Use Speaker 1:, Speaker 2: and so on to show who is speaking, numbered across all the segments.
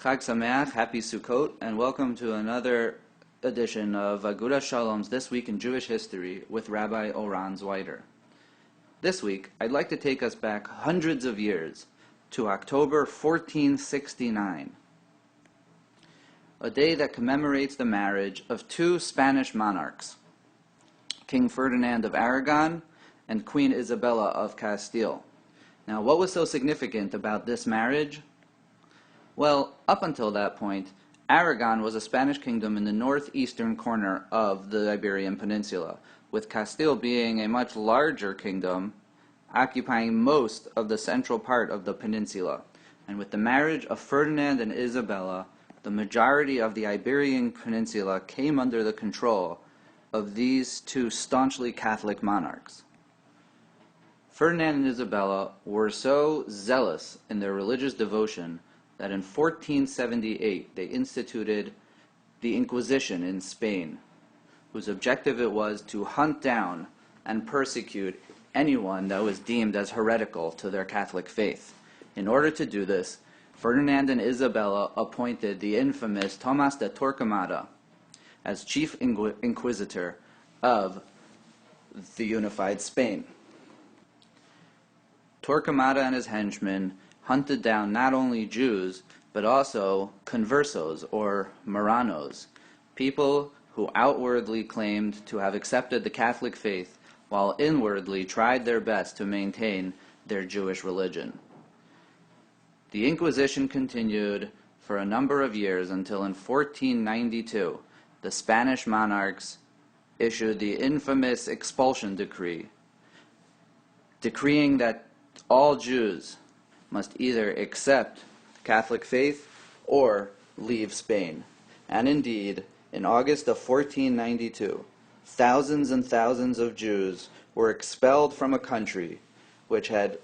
Speaker 1: Chag Sameach, Happy Sukkot, and welcome to another edition of Agudas Shalom's This Week in Jewish History with Rabbi Oran Zweiter. This week, I'd like to take us back hundreds of years to October 1469, a day that commemorates the marriage of two Spanish monarchs, King Ferdinand of Aragon and Queen Isabella of Castile. Now, what was so significant about this marriage? Well, up until that point, Aragon was a Spanish kingdom in the northeastern corner of the Iberian Peninsula, with Castile being a much larger kingdom, occupying most of the central part of the peninsula. And with the marriage of Ferdinand and Isabella, the majority of the Iberian Peninsula came under the control of these two staunchly Catholic monarchs. Ferdinand and Isabella were so zealous in their religious devotion that in 1478 they instituted the Inquisition in Spain, whose objective it was to hunt down and persecute anyone that was deemed as heretical to their Catholic faith. In order to do this, Ferdinand and Isabella appointed the infamous Tomás de Torquemada as chief inquisitor of the unified Spain. Torquemada and his henchmen hunted down not only Jews, but also conversos, or Marranos, people who outwardly claimed to have accepted the Catholic faith, while inwardly tried their best to maintain their Jewish religion. The Inquisition continued for a number of years until in 1492, the Spanish monarchs issued the infamous expulsion decree, decreeing that all Jews must either accept the Catholic faith or leave Spain. And indeed, in August of 1492, thousands and thousands of Jews were expelled from a country which had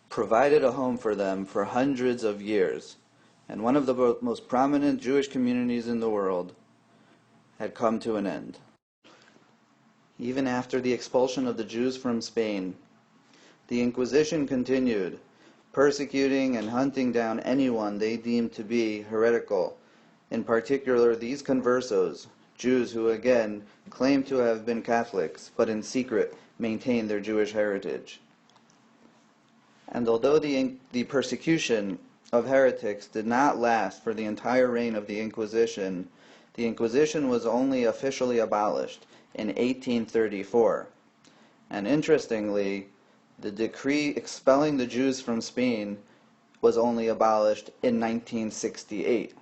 Speaker 1: provided a home for them for hundreds of years, and one of the most prominent Jewish communities in the world had come to an end. Even after the expulsion of the Jews from Spain, the Inquisition continued, persecuting and hunting down anyone they deemed to be heretical, in particular these conversos, Jews who again claimed to have been Catholics, but in secret maintained their Jewish heritage. And although the persecution of heretics did not last for the entire reign of the Inquisition was only officially abolished in 1834. And interestingly, the decree expelling the Jews from Spain was only abolished in 1968.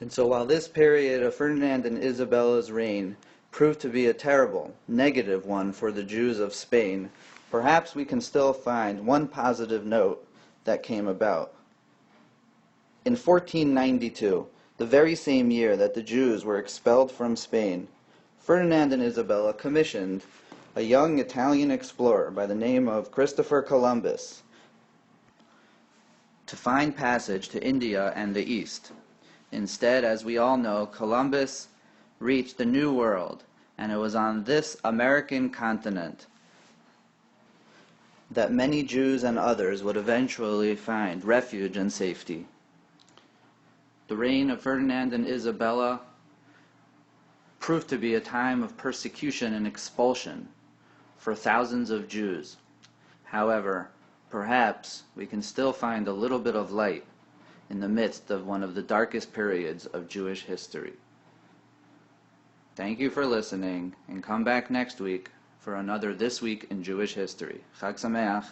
Speaker 1: And so while this period of Ferdinand and Isabella's reign proved to be a terrible, negative one for the Jews of Spain, perhaps we can still find one positive note that came about. In 1492, the very same year that the Jews were expelled from Spain, Ferdinand and Isabella commissioned a young Italian explorer by the name of Christopher Columbus to find passage to India and the East. Instead, as we all know, Columbus reached the New World, and it was on this American continent that many Jews and others would eventually find refuge and safety. The reign of Ferdinand and Isabella proved to be a time of persecution and expulsion for thousands of Jews. However, perhaps we can still find a little bit of light in the midst of one of the darkest periods of Jewish history. Thank you for listening, and come back next week for another This Week in Jewish History. Chag Sameach.